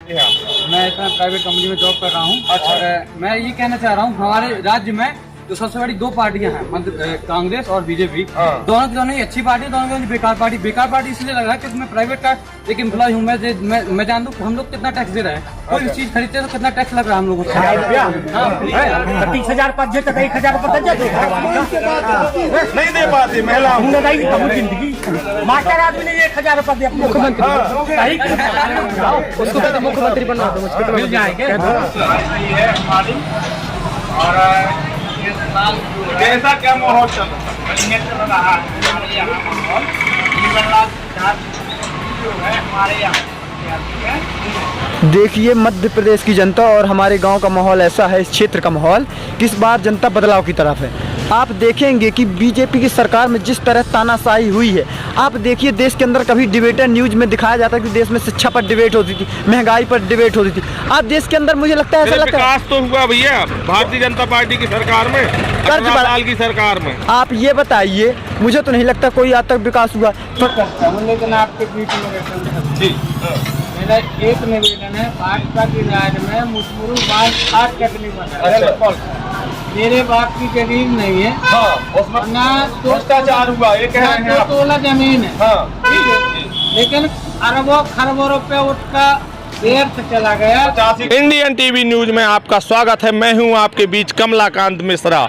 मैं इसमें private company में जॉब कर रहा हूँ। अच्छा। और मैं ये कहना चाह रहा हूँ, हमारे राज्य में जो सबसे बड़ी दो पार्टियां हैं, कांग्रेस और बीजेपी, हाँ। दोनों की दोनों ही अच्छी पार्टी, दोनों की दोनों बेकार पार्टी। बेकार पार्टी इसलिए लग रहा है क्योंकि मैं प्राइवेट का एक एम्प्लॉय हूँ। मैं जान दूँ हम लोग कितना टैक्स दे रहे हैं, कोई भी चीज खरीदते हैं तो कितना टैक्स लग रहा है हम लोगों को। 30,000 पर 1,000 नहीं दे पाती महिला जिंदगी मास्टर आदमी ने 1,000 रुपया दिया मुख्यमंत्री उसको कहते मुख्यमंत्री बनवा दो, मुझको मिल जाएंगे। है हमारी। और कैसा क्या माहौल चल रहा है हमारे यहाँ माहौल जो है हमारे यहाँ। देखिए मध्य प्रदेश की जनता और हमारे गांव का माहौल ऐसा है, इस क्षेत्र का माहौल कि इस बार जनता बदलाव की तरफ है। आप देखेंगे कि बीजेपी की सरकार में जिस तरह तानाशाही हुई है, आप देखिए देश के अंदर कभी डिबेटर न्यूज में दिखाया जाता है कि देश में शिक्षा पर डिबेट होती थी, महंगाई पर डिबेट होती थी। आप देश के अंदर मुझे लगता है ऐसा लगता है विकास तो हुआ भैया भारतीय जनता पार्टी की सरकार में, 18 साल की सरकार में। आप ये बताइए, मुझे तो नहीं लगता कोई आज तक विकास हुआ। लेकिन आपके बीच में मेरा एक निवेदन है, भाजपा की राज में मुस्मुरू बाल खास चटनी बना। मेरे बाप की जमीन नहीं है, ना भ्रष्टाचार हुआ, ये कह रहे हैं आप। तोला जमीन है, ठीक है, लेकिन अरबों खरबों रुपए उसका व्यर्थ चला गया। इंडियन टीवी न्यूज में आपका स्वागत है। मैं हूं आपके बीच कमलाकांत मिश्रा।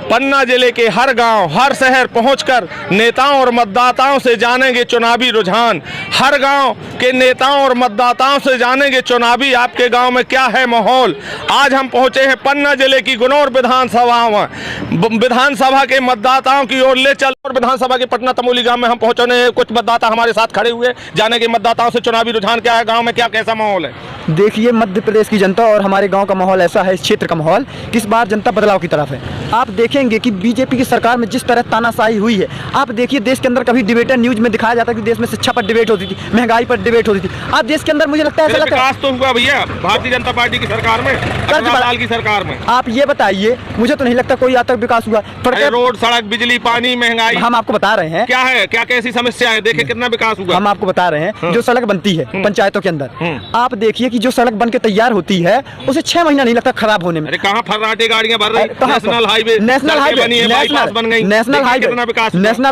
पन्ना जिले के हर गांव, हर शहर पहुंचकर नेताओं और मतदाताओं से जानेंगे चुनावी रुझान। हर गांव के नेताओं और मतदाताओं से जानेंगे चुनावी आपके गांव में क्या है माहौल। आज हम पहुंचे हैं पन्ना जिले की गुनौर विधानसभा में। विधानसभा के मतदाताओं की ओर ले चल और विधानसभा के पटना तमोली गांव में हम पहुंचे। कुछ मतदाता हमारे साथ खड़े हुए, जानेंगे मतदाताओं से चुनावी रुझान क्या है, गाँव में क्या कैसा माहौल है। देखिए मध्य प्रदेश की जनता और हमारे गांव का माहौल ऐसा है, इस क्षेत्र का माहौल कि इस बार जनता बदलाव की तरफ है। आप देखेंगे कि बीजेपी की सरकार में जिस तरह तानाशाही हुई है, आप देखिए देश के अंदर कभी डिबेटर न्यूज में दिखाया जाता है कि देश में शिक्षा पर डिबेट होती थी, महंगाई पर डिबेट होती थी। आप देश के अंदर मुझे लगता है ऐसा लगता है विकास तो हुआ भैया भारतीय जनता पार्टी की सरकार में, 18 साल की सरकार में। आप ये बताइए, मुझे तो नहीं लगता कोई आज तक विकास हुआ। रोड, सड़क, बिजली, पानी, महंगाई, हम आपको बता रहे हैं क्या है, क्या कैसी समस्या है, देखिए कितना विकास हुआ। हम आपको बता रहे हैं जो सड़क बनती है पंचायतों के अंदर, आप देखिए कि जो सड़क बन के तैयार होती है उसे 6 महीना नहीं लगता खराब होने में। अरे कहाँ फर्राटे गाड़ियां भर रही, नेशनल हाईवे बनी है, बाईपास बन गई, नेशनल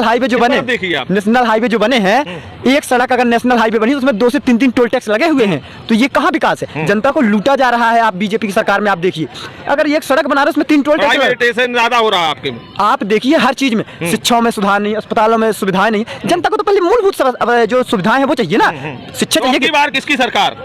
हाईवे जो बने, देखिए आप नेशनल हाईवे जो बने हैं, एक सड़क अगर नेशनल हाईवे बनी उसमें 2 से 3 टोल टैक्स लगे हुए हैं, तो ये कहाँ विकास है। जनता को लूटा जा रहा है। आप बीजेपी की सरकार में आप देखिए, अगर एक सड़क बना रहे उसमें 3 टोल टैक्स ज्यादा हो रहा है आपके। आप देखिए हर चीज में, शिक्षाओं में सुधार नहीं, अस्पतालों में सुविधाएं नहीं। जनता को तो पहले मूलभूत जो सुविधाएं हैं वो चाहिए ना। शिक्षा चाहिए। बार किसकी सरकार?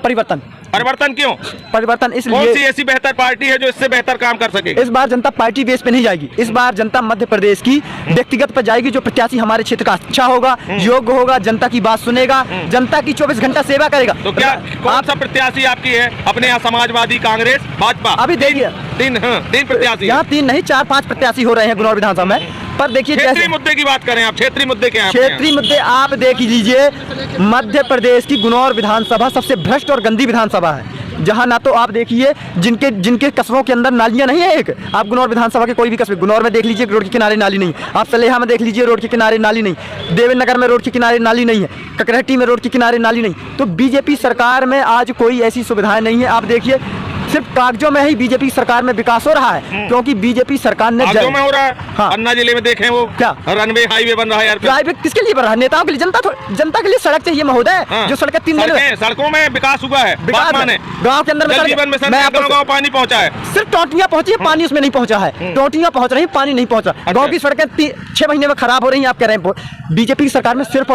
परिवर्तन क्यों? परिवर्तन इसलिए, कौन सी ऐसी बेहतर पार्टी है जो इससे बेहतर काम कर सके? इस बार जनता पार्टी बेस पे नहीं जाएगी। इस बार जनता मध्य प्रदेश की व्यक्तिगत पर जाएगी। जो प्रत्याशी हमारे क्षेत्र का अच्छा होगा, योग्य होगा, जनता की बात सुनेगा, जनता की 24 घंटा सेवा करेगा। तो क्या कौन सा प्रत्याशी आपकी है अपने यहाँ? समाजवादी, कांग्रेस, भाजपा? अभी देखिए तीन प्रत्याशी, यहाँ 3 नहीं 4-5 प्रत्याशी हो रहे हैं गुनौर विधानसभा में। पर देखिए क्षेत्रीय मुद्दे की बात करें आप, क्षेत्रीय मुद्दे क्या है? क्षेत्रीय मुद्दे आप देख लीजिए, मध्य प्रदेश की गुनौर विधानसभा सबसे भ्रष्ट और गंदी विधानसभा है, जहां ना तो आप देखिए जिनके कस्बों के अंदर नालियां नहीं है। एक आप गुनौर विधानसभा के कोई भी कस्बे, गुनौर में देख लीजिए रोड के किनारे नाली नहीं, आप सलेहा में देख लीजिए रोड के किनारे नाली नहीं, देवेंद्र नगर में रोड के किनारे नाली नहीं है, ककरहट्टी में रोड के किनारे नाली नहीं। तो बीजेपी सरकार में आज कोई ऐसी सुविधाएं नहीं है। आप देखिए सिर्फ कागजों में ही बीजेपी सरकार में विकास हो रहा है, क्योंकि बीजेपी सरकार ने कागजों में हो रहा है। हाँ। पन्ना जिले में देखें वो क्या रनवे हाईवे बन रहा है यार। हाईवे किसके लिए बन रहा है? नेताओं के लिए, जनता के लिए सड़क चाहिए महोदय। हाँ। जो सड़कें 3 दिन सड़कों में विकास हुआ है, गाँव के अंदर में पानी पहुंचा है, सिर्फ टोटियां पहुंची है, पानी उसमें नहीं पहुंचा है। टोटियां पहुंच रही, पानी नहीं पहुंच रहा। गाँव की सड़कें 6 महीने में खराब हो रही हैं। आप कह रहे हैं बीजेपी की सरकार में सिर्फ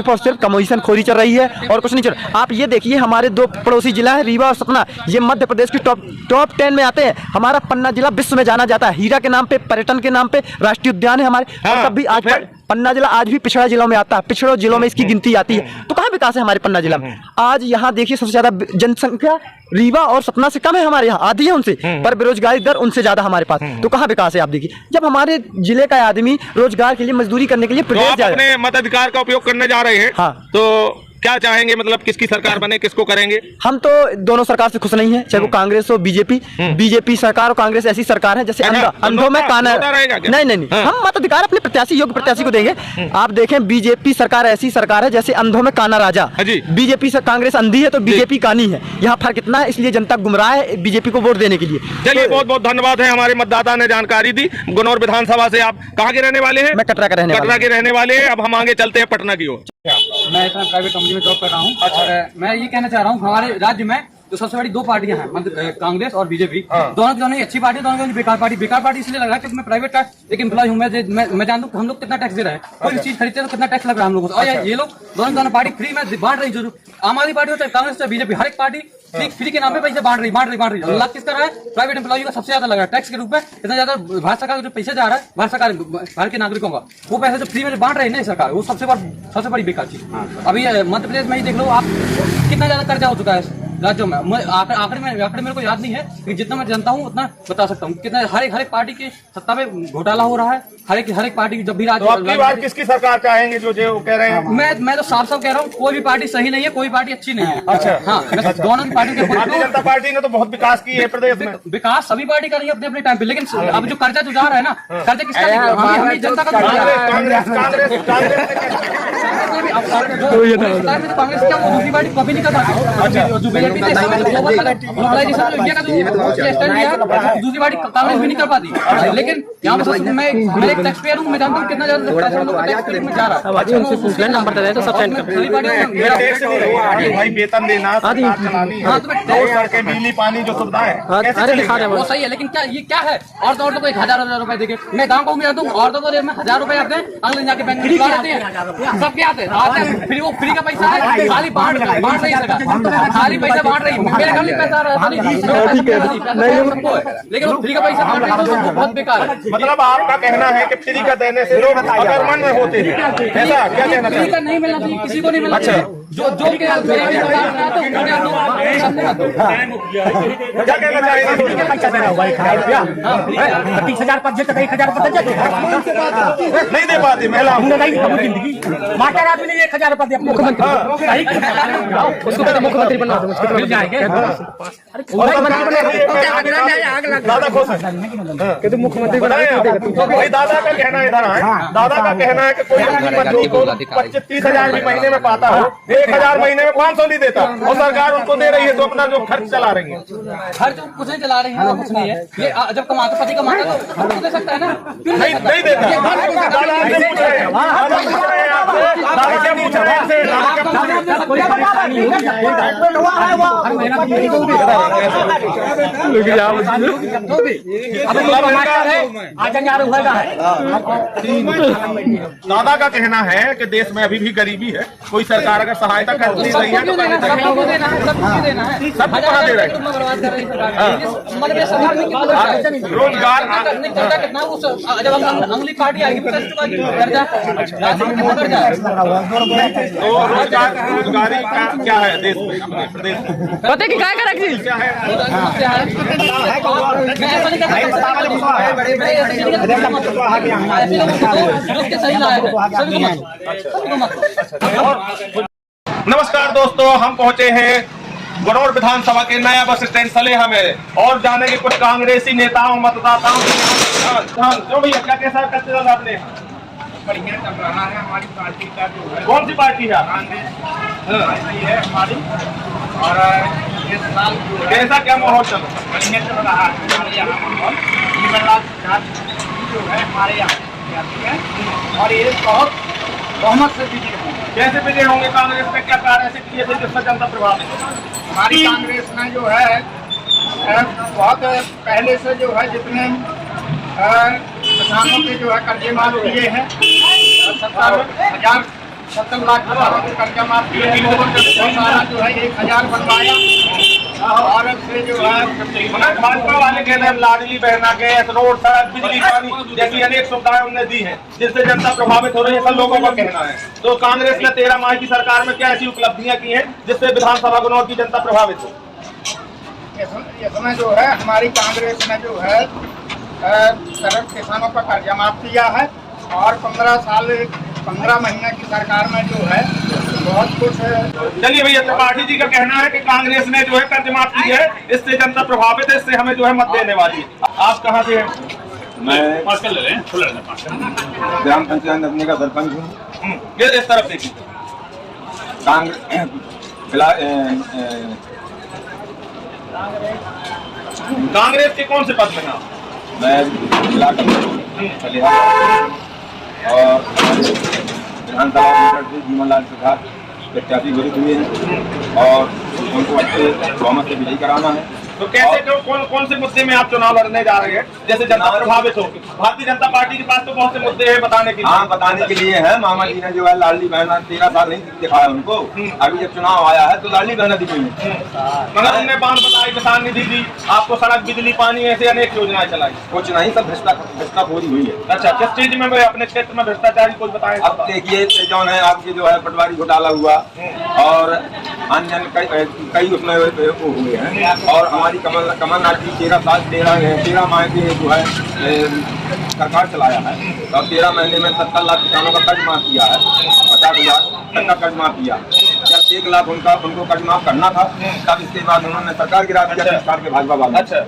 और सिर्फ कमीशन खोरी चल रही है और कुछ नहीं चल रहा। आप ये देखिए हमारे 2 पड़ोसी जिला है रीवा और सतना, ये मध्य प्रदेश की टॉप 10 में आते हैं। हमारा पन्ना जिला विश्व में जाना जाता है, हीरा के नाम पे, पर्यटन के नाम पे, राष्ट्रीय उद्यान है हमारे। हाँ, और तब भी आज पन्ना जिला आज भी पिछड़ा जिलों में आता है, पिछड़ों जिलों में इसकी गिनती आती है। तो कहाँ विकास है हमारे पन्ना जिला में? आज यहाँ देखिए सबसे ज्यादा जनसंख्या रीवा और सतना से कम है, हमारे यहाँ आधी है उनसे, पर बेरोजगारी दर उनसे ज्यादा हमारे पास। तो कहाँ विकास है? आप देखिए, जब हमारे जिले का आदमी रोजगार के लिए, मजदूरी करने के लिए प्रदेश जा रहे हैं, अपने मताधिकार का उपयोग करने जा रहे हैं, हाँ, तो क्या चाहेंगे, मतलब किसकी सरकार बने, किसको करेंगे? हम तो दोनों सरकार से खुश नहीं है, चाहे वो कांग्रेस हो बीजेपी। बीजेपी सरकार और कांग्रेस ऐसी सरकार है जैसे अंधों में काना। नहीं, हम मताधिकार अपने प्रत्याशी, योग्य प्रत्याशी को देंगे। आप देखें बीजेपी सरकार ऐसी सरकार है जैसे अंधों में काना राजा। बीजेपी से कांग्रेस अंधी है तो बीजेपी कानी है, यहाँ फर्क इतना है, इसलिए जनता गुमराह है बीजेपी को वोट देने के लिए। चलिए, बहुत बहुत धन्यवाद है, हमारे मतदाता ने जानकारी दी। गुनौर विधानसभा से आप कहाँ के रहने वाले हैं? मैं कटरा के रहने वाले हैं। अब हम आगे चलते हैं पटना की ओर। मैं इसमें प्राइवेट कंपनी में जॉब कर रहा हूँ और मैं ये कहना चाह रहा हूँ, हमारे राज्य में जो सबसे बड़ी दो पार्टियां हैं, कांग्रेस और बीजेपी, दोनों की दोनों अच्छी पार्टी, दोनों की बेकार पार्टी। बेकार पार्टी इसलिए लग रहा है क्योंकि मैं प्राइवेट का एक एम्प्लॉय हूँ। मैं जानता हूँ हम लोग कितना टैक्स दे रहे हैं, कोई चीज खरीदते हैं तो कितना टैक्स लग रहा है हम लोगों को। और ये लोग दोनों पार्टी फ्री में बांट रही, जो आम आदमी पार्टी होता है, कांग्रेस या बीजेपी, हर एक पार्टी फ्री के नाम पे पैसे बांट रही। लाभ किसका रहा है? प्राइवेट एम्प्लॉय का सबसे ज्यादा लग रहा है टैक्स के रूप में। इतना ज्यादा भारत सरकार को जो पैसे जा रहा है, भारत सरकार भारत के नागरिकों का, वो पैसे जो फ्री में बांट रही है ना सरकार, वो सबसे बड़ी बेकार चीज। अभी मध्य प्रदेश में ही देख लो आप, कितना ज्यादा कर्जा हो चुका है राज्यों में। आंकड़े मेरे को याद नहीं है, लेकिन जितना मैं जानता हूँ उतना बता सकता हूँ। कितना हर एक पार्टी की सत्ता में घोटाला हो रहा है, हर एक पार्टी की जब भी राज्य किसकी सरकार चाहेंगे जो कह रहे हैं? मैं तो साफ कह रहा हूँ, कोई भी पार्टी सही नहीं है, कोई पार्टी अच्छी नहीं है। अच्छा, हाँ, दोनों की पार्टी। भारतीय जनता पार्टी ने तो बहुत विकास की है प्रदेश में। विकास सभी पार्टी कर रही है अपने अपने टाइम पे, लेकिन अब जो कर्जा जो जा रहा है ना, कर्जा किसका? हमें जनता का। कांग्रेस क्या वो दूसरी पार्टी कभी नहीं कर पाती। जो बीजेपी ने इंडिया का जो स्टैंड लिया, दूसरी पार्टी कांग्रेस भी नहीं कर पाती। लेकिन यहाँ पे मैं एक टैक्स पेयर हूँ, मैं जानता हूँ कितना ज्यादा पैसा हम लोग टैक्स पेयर में जा रहा है। नंबर दे तो सब सेंड भाई वेतन देना, सड़कें, बिजली, पानी जो सुविधा है वो सही है, लेकिन क्या ये क्या है? औरतों को 1000 रुपए देके मैं गाँव को मैं दूँ, औरतों को 1000 रुपए आते हैं, अगले दिन जाके बैंक में आते हैं, सबके आते हैं। फिर वो फ्री का पैसा है, खाली बांट रही है, खाली पैसा बांट रही है। मेरे घर में पैसा आ रहा है, लेकिन वो फ्री का पैसा बांट रही है, बहुत बेकार है। मतलब आपका कहना है कि फ्री का देने से लोग अकर्मण्य होते हैं, ऐसा क्या कहना? फ्री का नहीं मिलना चाहिए, किसी को नहीं मिलना चाहिए। जो क्या कहना चाहिए? 30,000 पर 1,000 नहीं दे पाती महिला मास्टर आदमी ने 1,000 रुपया दिया उसको मुख्यमंत्री बनवा दो, मिल जाएंगे। दादा खुश है तो मुख्यमंत्री भाई दादा का कहना इधर है, दादा का कहना है कि कोई अपनी बच्ची को 25-30,000 भी महीने में पाता है, 1,000 महीने में 500 नहीं देता, और सरकार उनको दे रही है तो अपना जो खर्च चला रही है। खर्च कुछ नहीं चला रही है, कुछ नहीं है। ये जब कमाता पति कमाता तो हम दे सकता है ना, क्यों नहीं देता? दादा का कहना है कि देश में अभी भी गरीबी है, कोई सरकार अगर सहायता कर नहीं रही है तो सब कहाँ दे रहे हैं? रोजगार जब अंगली काटी आएगी तो रोजगारी का क्या है देश में, अपने प्रदेश में? पता की क्या करेक्ट क्या है? नमस्कार दोस्तों, हम पहुंचे हैं गुनौर विधानसभा के नया बस स्टैंड सलेहा में और जानेंगे कुछ कांग्रेसी नेताओं मतदाताओं क्यों भैया क्या कैसा करते हो आपने? बढ़िया चल रहा है हमारी पार्टी का जो है। कौन सी पार्टी है? कांग्रेस है हमारी, और इस साल कैसा क्या माहौल चल रहा है? बढ़िया चल रहा है हमारे यहाँ माहौल। जीवनलाल जो है हमारे यहाँ, और ये बहुत बहुमत से विजय होंगे। कैसे विजय होंगे? कांग्रेस में क्या कार्य ऐसे किए थे जिससे जनता प्रभावित है? हमारी कांग्रेस में जो है बहुत पहले से जो है जितने किसानों के जो है कर्जे माफ किए हैं, 70 लाख किसानों के कर्जा माफ किए हैं, सारा जो है 1,000 बनवाया, और से जो है भाजपा वाले कह रहे हैं लाडली बहना, गैस, रोड, सड़क, बिजली, पानी जैसी अनेक सुविधाएं उन्हें दी हैं जिससे जनता प्रभावित हो रही है, ऐसा लोगों का कहना है। तो कांग्रेस ने 13 माह की सरकार में क्या ऐसी उपलब्धियां की हैं जिससे विधानसभा गुनौर की जनता प्रभावित हो? इसमें जो है हमारी कांग्रेस ने जो है सरल किसानों का कर्जा माफ किया है, और 15 महीने की सरकार में जो है बहुत कुछ है। चलिए भैया, त्रिपाठी जी का कहना है कि कांग्रेस ने जो है कर्ज माफ की है, इससे जनता प्रभावित है, इससे हमें जो है मत देने वाली है। आप कहाँ से हैं? मैं ग्राम पंचायत अपने का सरपंच हूँ। इस तरफ देखिए। कांग्रेस के कौन से पद में हैं आप? मैं ब्लॉक और विधानसभा से जीवन लाल प्रसाद प्रत्याशी घोषित हुए हैं और उनको अच्छे बहुमत से विजयी कराना है। तो कैसे कौन से मुद्दे में आप चुनाव लड़ने जा रहे हैं, जैसे जनता प्रभावित हो? भारतीय जनता पार्टी के पास तो बहुत से मुद्दे हैं बताने के लिए। हाँ, बताने के लिए है। मामा जी ने जो है लाडली बहन 13 साल नहीं दिखाया उनको, अभी जब चुनाव आया है तो लाडली बहन दिखी। मगर उन्हें बांध बताई, किसान निधि दी, आपको सड़क, बिजली, पानी, ऐसे अनेक योजनाएं चलाई। कुछ नहीं, सब भ्रष्टाखोरी हुई है। अच्छा, किस चीज में अपने क्षेत्र में भ्रष्टाचारी कुछ बताएं? अब देखिए, जो है आपके जो है पटवारी घोटाला हुआ और अन्य कई उसमें वो हुए हैं। और हमारी कमलनाथ जी 13 माह के जो है सरकार चलाया है और 13 महीने में 70 लाख किसानों का कर्ज माफ किया है, 50,000 तक का कर्ज माफ किया। जब 1 लाख उनको कर्ज माफ करना था, तब इसके बाद उन्होंने सरकार गिरा दिया सरकार के भाजपा वाले। अच्छा,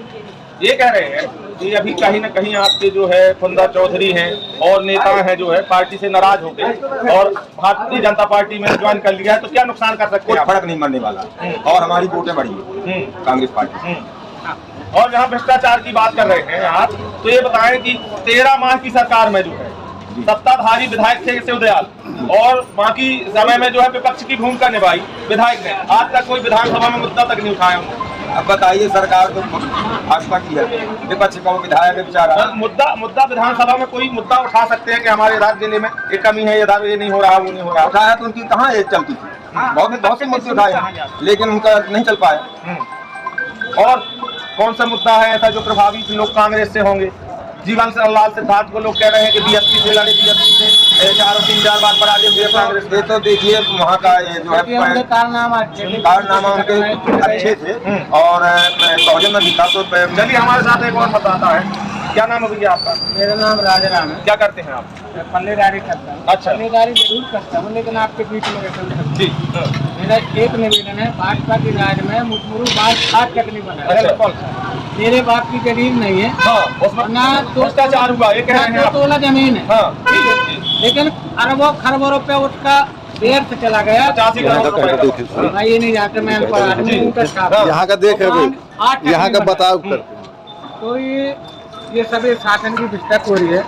ये कह रहे हैं कि अभी कहीं न कहीं आपके जो है फुंदा चौधरी हैं और नेता हैं जो है पार्टी से नाराज हो गए और भारतीय जनता पार्टी में ज्वाइन कर लिया है, तो क्या नुकसान कर सकते हैं? फर्क नहीं पड़ने वाला और हमारी वोटें बढ़ी है कांग्रेस पार्टी। और जहाँ भ्रष्टाचार की बात कर रहे हैं आप, तो ये बताएं कि 13 माह की सरकार में जो है सत्ताधारी विधायक थे शिवदयाल और बाकी समय में जो है विपक्ष की भूमिका निभाई विधायक ने, आज तक कोई विधानसभा में मुद्दा तक नहीं उठाया उन्होंने। अब बताइए, सरकार तो भाजपा की है, विपक्ष का वो विधायक है बेचारा। मुद्दा विधानसभा में कोई मुद्दा उठा सकते हैं कि हमारे राज्य में एक कमी है, ये नहीं हो रहा, वो नहीं हो रहा। उठाया तो उनकी कहाँ ये चलती थी, बहुत से मुद्दे उठाए लेकिन उनका नहीं चल पाया। और कौन सा मुद्दा है ऐसा जो प्रभावित लोग कांग्रेस से होंगे? जीवन लाल सिद्धार्थ को लोग कह रहे हैं कि बीएसपी से लड़े, बीएसपी से 4 बार बना दिए कांग्रेस। ये तो देखिए वहाँ का ये जो है कारनामा उनके अच्छे थे और बहुजन में भी था। तो चलिए, हमारे साथ एक और मतदाता है। क्या नाम है भैया आपका? मेरा नाम राजाराम है। क्या करते हैं आप? पल्लेदारी करता हूँ। अच्छा। पल्लेदारी जरूर करता हूँ, लेकिन आपके बीच में रहता हूँ। जी। मेरा एक निवेदन है, भाजपा के राज में मुठमुरु बात तक नहीं बना। मेरे बाप की जमीन नहीं है, भ्रष्टाचार हुआ ये कह रहे हैं, तोला जमीन है, लेकिन अरबों खरबों रुपया उसका व्यर्थ चला गया। 85 करोड़ रुपए। मैं ये नहीं जानता, मैं अनपढ़ आदमी हूँ। यहाँ का देख यहाँ का बताओ। तो ये सभी शासन की पुस्तक हो रही है।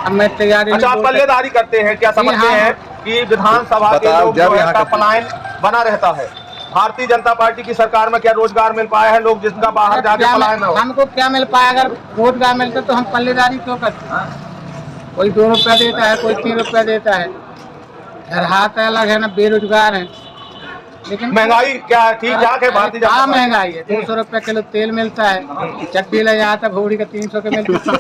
अब मैं तैयारी। अच्छा, आप पल्लेदारी करते हैं, क्या समझते हैं कि विधानसभा के लोग जो है का पलायन बना रहता है? भारतीय जनता पार्टी की सरकार में क्या रोजगार मिल पाया है? लोग जिसका बाहर जाके पलायन हो, हमको क्या मिल पाया? अगर रोजगार मिलता तो हम पल्लेदारी क्यों करते? कोई 2 रुपया देता है, कोई 3 रुपया देता है। घर हाथ अलग है ना, बेरोजगार है। लेकिन महंगाई क्या है? ठीक ठाक है भारतीय जनता पार्टी? महंगाई है। 200 रुपया किलो तेल मिलता है, चट्टी ले जाता है भौड़ी का 300 के मिलता है।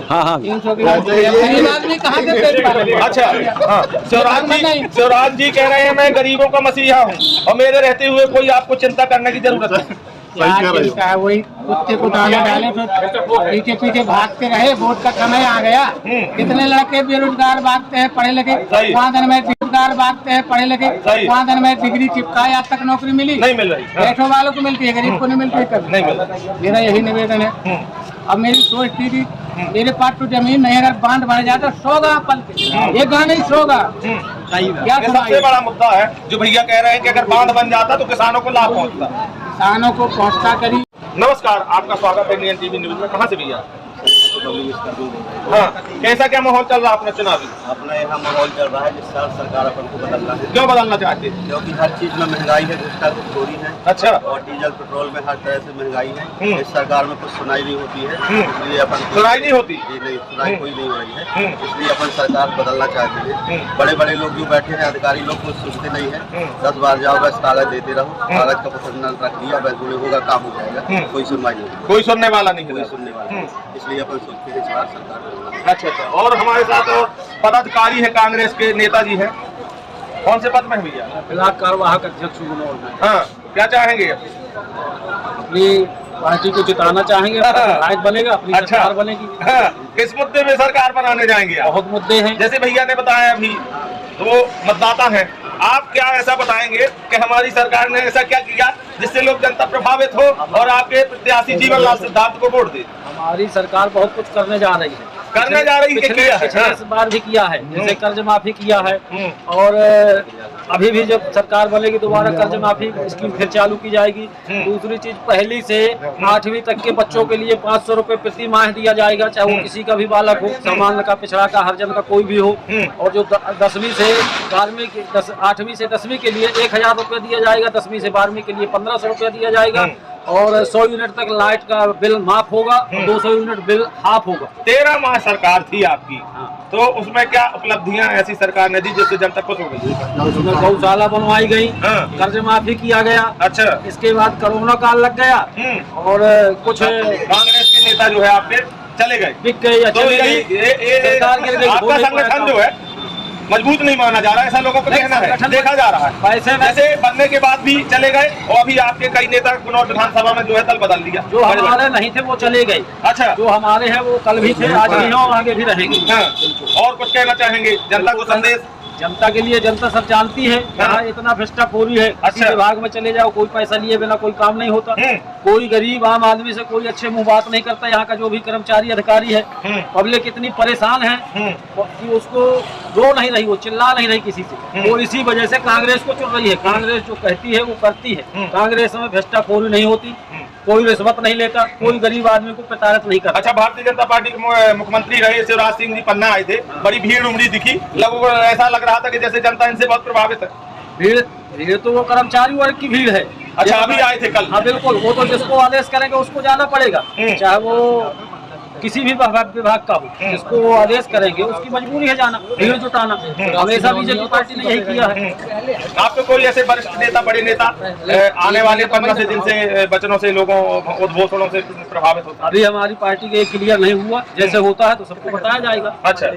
हाँ 300 की गरीब आदमी कहाँ से तेल पालेगा? अच्छा, शिवराज जी कह रहे हैं मैं गरीबों का मसीहा हूँ और मेरे रहते हुए कोई आपको चिंता करने की जरूरत है। है वही कुत्ते को दाना डाले तो पीछे भागते रहे। वोट का समय आ गया, कितने लड़के बेरोजगार भागते हैं, पढ़े लिखे 5 दिन में बेरोजगार भागते हैं, पढ़े लिखे 5 दिन में डिग्री चिपकाए, आज तक नौकरी मिली नहीं मिल रही। बैठो वालों को मिलती है, गरीब को नहीं मिलती कभी नहीं मिल रही। मेरा यही निवेदन है। अब मेरी सोच थी मेरे पास तो जमीन नहीं, अगर बांध बन जाता 100 गाँव पलते, एक गाँव नहीं 100 गाँव। क्या सबसे बड़ा मुद्दा है जो भैया कह रहे हैं कि अगर बांध बन जाता तो किसानों को लाभ पहुंचता, किसानों को पहुंचता करी। नमस्कार, आपका स्वागत है इंडियन टीवी न्यूज में। कहाँ से भैया? हाँ, कैसा क्या माहौल चल रहा है अपना चुनावी? अपना यहाँ माहौल चल रहा है जिस साल सरकार अपन को बदलना है। क्यों बदलना चाहते हैं? क्योंकि हर चीज में महंगाई है, घुसखोरी है। अच्छा। और डीजल पेट्रोल में हर तरह से महंगाई है। इस सरकार में कुछ सुनाई नहीं होती है, इसलिए अपन सुनाई नहीं होती। जी नहीं, सुनाई कोई नहीं हो रही है, इसलिए अपन सरकार बदलना चाहते हैं। बड़े बड़े लोग जो बैठे हैं, अधिकारी लोग कुछ सुनते नहीं है। 10 बार जाओ बस कागज देते रहो, कागज का पसंद रख दिया बस होगा, काम हो जाएगा, कोई सुनवाई नहीं, कोई सुनने वाला नहीं, कोई सुनने वाला। इसलिए अपन सोचते हैं सरकार। अच्छा अच्छा। और हमारे साथ और पदाधिकारी है, कांग्रेस के नेताजी हैं। कौन से पद में है भैया? ब्लॉक कार्यवाहक अध्यक्ष गुनौर में। हाँ, क्या चाहेंगे? अपनी पार्टी को जिताना चाहेंगे, विधायक बनेगा, अपनी सरकार बनेगी। हाँ, किस मुद्दे में सरकार बनाने जाएंगे? बहुत मुद्दे हैं। जैसे भैया ने बताया अभी, तो मतदाता हैं, आप क्या ऐसा बताएंगे कि हमारी सरकार ने ऐसा क्या किया जिससे लोग जनता प्रभावित हो और आपके प्रत्याशी जीवनलाल सिद्धार्थ को वोट दे? हमारी सरकार बहुत कुछ करने जा रही है, करने जा रही है, किया है? पिछले इस बार भी किया है, जैसे कर्ज माफी किया है, और अभी भी जब सरकार बनेगी दोबारा कर्ज माफी स्कीम फिर चालू की जाएगी। दूसरी चीज, पहली से 8वीं तक के बच्चों के लिए 500 रुपए प्रति माह दिया जाएगा, चाहे वो किसी का भी बालक हो, सामान्य का, पिछड़ा का, हरिजन का, कोई भी हो। और जो 10वीं से 12वीं 8वीं से 10वीं के लिए 1000 रुपए दिया जाएगा, 10वीं से 12वीं के लिए 1500 रुपया दिया जाएगा, और 100 यूनिट तक लाइट का बिल माफ होगा, 200 यूनिट बिल हाफ होगा। 13 माह सरकार थी आपकी, तो उसमें क्या उपलब्धियां ऐसी सरकार ने दी जिससे जनता खुश हो गई? उसमें गौशाला बनवाई गई, कर्ज माफी किया गया। अच्छा, इसके बाद कोरोना काल लग गया और कुछ कांग्रेस के नेता जो है आपके चले गए, बिक गए या तो चली गई, सरकार गिर गई। आपका संगठन जो है मजबूत नहीं माना जा रहा है, ऐसा लोगों को कहना है, देखा जा रहा है। पैसे ऐसे बनने के बाद भी चले गए, और अभी आपके कई नेता गुनौर विधानसभा में जो है दल बदल दिया। जो हमारे नहीं थे वो चले गए। अच्छा, जो हमारे हैं वो कल भी थे, आज भी हैं और आगे भी रहेंगे। और कुछ कहना चाहेंगे जनता को संदेश? जनता के लिए, जनता सब जानती है यहाँ इतना भ्रष्टाचारी है। अच्छा, विभाग में चले जाओ, कोई पैसा लिए बिना कोई काम नहीं होता, कोई गरीब आम आदमी से कोई अच्छे मुंह बात नहीं करता। यहाँ का जो भी कर्मचारी अधिकारी है, पब्लिक इतनी परेशान है कि उसको रो नहीं रही, वो चिल्ला नहीं रही किसी से। वो इसी वजह से कांग्रेस को चुन रही है। कांग्रेस जो कहती है वो करती है। कांग्रेस में भ्रष्टाचारी नहीं होती, कोई रिश्वत नहीं लेता, कोई गरीब आदमी को प्रताड़ित नहीं करता। अच्छा, भारतीय जनता पार्टी के मुख्यमंत्री रहे शिवराज सिंह जी पन्ना आए थे, बड़ी भीड़ उमड़ी दिखी, लगभग ऐसा लग रहा था कि जैसे जनता इनसे बहुत प्रभावित है। भीड़ तो वो कर्मचारी वर्ग की भीड़ है। अच्छा, अभी आए थे कल? हाँ बिल्कुल, वो तो जिसको आदेश करेंगे उसको जाना पड़ेगा, चाहे वो किसी भी विभाग का हो, जिसको वो आदेश करेंगे उसकी मजबूरी है जाना, भीड़ जुटाना। हमेशा बीजेपी पार्टी ने यही किया है। आपको कोई ऐसे वरिष्ठ नेता, बड़े नेता आने वाले 15 से दिन से वचनों से, लोगों उद्घोषणों से प्रभावित होता? अभी हमारी पार्टी के क्लियर नहीं हुआ, जैसे होता है तो सबको बताया जाएगा। अच्छा,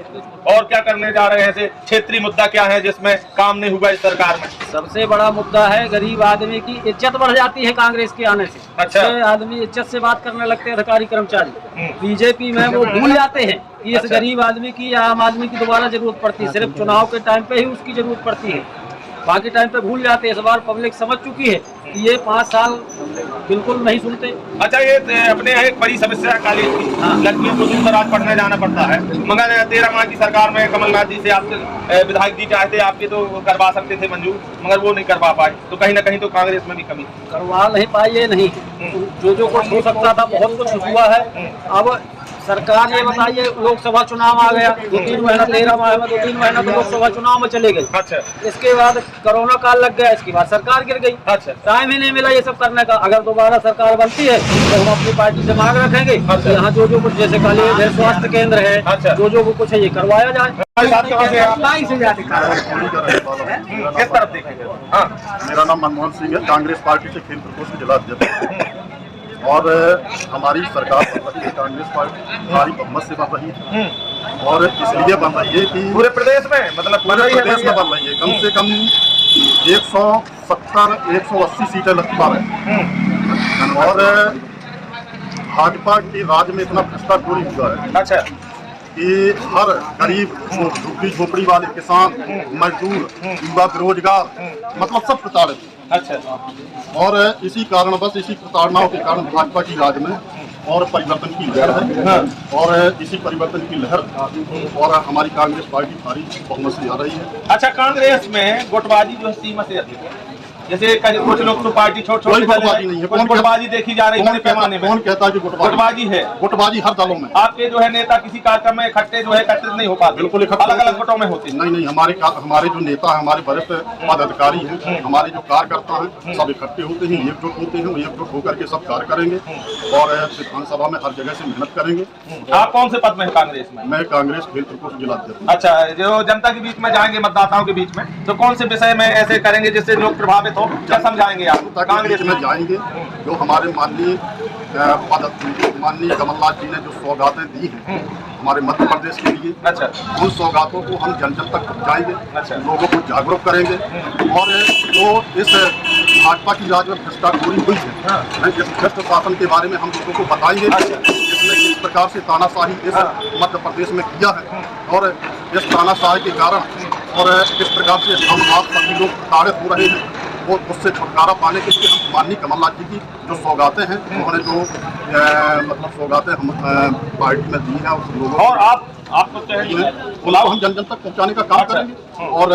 और क्या करने जा रहे हैं? ऐसे क्षेत्रीय मुद्दा क्या है जिसमें काम नहीं हुआ इस सरकार में? सबसे बड़ा मुद्दा है गरीब आदमी की इज्जत बढ़ जाती है कांग्रेस के आने से। अच्छा, आदमी इज्जत से बात करने लगते हैं, अधिकारी कर्मचारी। बीजेपी में वो भूल जाते हैं कि इस गरीब आदमी की या आम आदमी की दोबारा जरूरत पड़ती है, सिर्फ चुनाव के टाइम पे ही उसकी जरूरत पड़ती है, बाकी टाइम पे भूल जाते हैं। इस बार पब्लिक समझ चुकी है कि ये 5 साल बिल्कुल नहीं सुनते। अच्छा, ये अपने यहाँ एक बड़ी समस्या है कॉलेज की, लड़कियों को दूर दराज पढ़ने जाना पड़ता है, मगर 13 माह की सरकार में कमलनाथ जी से आप विधायक जी चाहते, आपके तो करवा सकते थे मंजूर, मगर वो नहीं करवा पाए, तो कहीं ना कहीं तो कांग्रेस में भी कमी करवा नहीं पाई। ये नहीं, जो कुछ हो सकता था बहुत कुछ हुआ है। अब सरकार ये बताइए, लोकसभा चुनाव आ गया, 2-3 महीना, 13 माह में 2-3 महीना तो लोकसभा चुनाव में चले गए। अच्छा, इसके इसके बाद कोरोना काल लग गया, इसके बाद सरकार गिर गई। अच्छा, टाइम ही नहीं मिला ये सब करने का। अगर दोबारा सरकार बनती है तो हम अपनी पार्टी से मांग रखेंगे। अच्छा, यहाँ जो कुछ जैसे कॉलेज है, स्वास्थ्य केंद्र है, अच्छा, जो कुछ है ये करवाया जाए। किस तरफ देखेंगे? हाँ, मेरा नाम मनमोहन सिंह है, कांग्रेस पार्टी से खेल प्रकोष्ठ जिला अध्यक्ष, और हमारी सरकार बन रही है, कांग्रेस पार्टी भारी बहुमत से बन रही है, और इसलिए बन रही है कि पूरे प्रदेश में, मतलब पूरे प्रदेश में बन रही है। कम से कम 170-180 सीटें लगती है, और भाजपा के राज में इतना भ्रष्टाचारी हुआ है। अच्छा, कि हर गरीब, झुग्गी झोपड़ी वाले, किसान, मजदूर, युवा, बेरोजगार, मतलब सब प्रताड़ित है। अच्छा, और इसी कारण, बस इसी प्रताड़नाओं के कारण भाजपा की राज में और परिवर्तन की लहर है, और इसी परिवर्तन की लहर और हमारी कांग्रेस पार्टी भारी बहुमत से आ रही है। अच्छा, कांग्रेस में गुटबाजी जो सीमा से अधिक है, जैसे कुछ लोग तो पार्टी छोड़ कोई गुटबाजी नहीं है। गुटबाजी देखी जा रही है बड़े पैमाने में। कौन कहता है कि गुटबाजी है? गुटबाजी हर दलों में। आपके जो है नेता किसी कार्यक्रम में इकट्ठे जो है एकत्रित नहीं हो पाते? बिल्कुल, अलग अलग गुटों में होते हैं। नहीं, हमारे जो नेता है, हमारे वरिष्ठ पदाधिकारी हैं, हमारे जो कार्यकर्ता हैं, सब इकट्ठे होते हैं, एकजुट होते हैं, एकजुट होकर के सब कार्य करेंगे और विधानसभा में हर जगह से मेहनत करेंगे। आप कौन से पद में है कांग्रेस में? मैं कांग्रेस खेल प्रकोष्ठ जिला अध्यक्ष। अच्छा, जो जनता के बीच में जाएंगे, मतदाताओं के बीच में, तो कौन से विषय में ऐसे करेंगे जिससे लोग प्रभावित हो, क्या समझाएंगे आप? कांग्रेस में जाएंगे, जो हमारे माननीय कमलनाथ जी ने जो सौगातें दी हैं हमारे मध्य प्रदेश के लिए, अच्छा, उन सौगातों को हम जन जन तक पहुँचाएंगे, अच्छा, लोगों को जागरूक करेंगे, और जो इस भाजपा की राज में भ्रष्टाचारी हुई है, इस भ्रष्ट शासन के बारे में हम लोगों को बताएंगे, जिसने किस प्रकार से तानाशाही इस मध्य प्रदेश में किया है, और इस तानाशाही के कारण और इस प्रकार से हम आप सभी लोग प्रताड़ित हो रहे हैं और उससे छुटकारा पाने के लिए हम माननीय कमलनाथ जी की जो सौगातें हैं, उन्होंने जो मतलब सौगातें हम पार्टी में दी हैं उस लोगों और आप तो चाहिए उनको हम जन जन तक पहुंचाने का काम करेंगे। और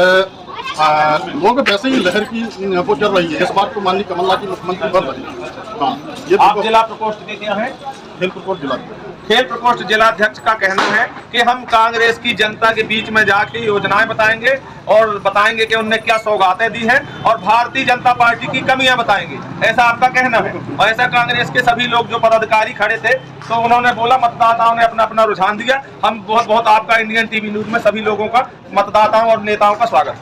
लोग वैसे ही लहर की वो चल रही है, इस बात को माननीय कमलनाथ जी मुख्यमंत्री बन रहे हैं। हाँ, ये आप जिला प्रकोष्ठ के क्या है? खेल प्रकोष्ठ जिला खेल प्रकोष्ठ जिलाध्यक्ष का कहना है कि हम कांग्रेस की जनता के बीच में जाके योजनाएं बताएंगे और बताएंगे कि उनने क्या सौगातें दी हैं और भारतीय जनता पार्टी की कमियां बताएंगे, ऐसा आपका कहना है। और ऐसा कांग्रेस के सभी लोग जो पदाधिकारी खड़े थे तो उन्होंने बोला, मतदाताओं ने अपना अपना रुझान दिया। हम बहुत बहुत आपका इंडियन टीवी न्यूज में सभी लोगों का, मतदाताओं और नेताओं का स्वागत।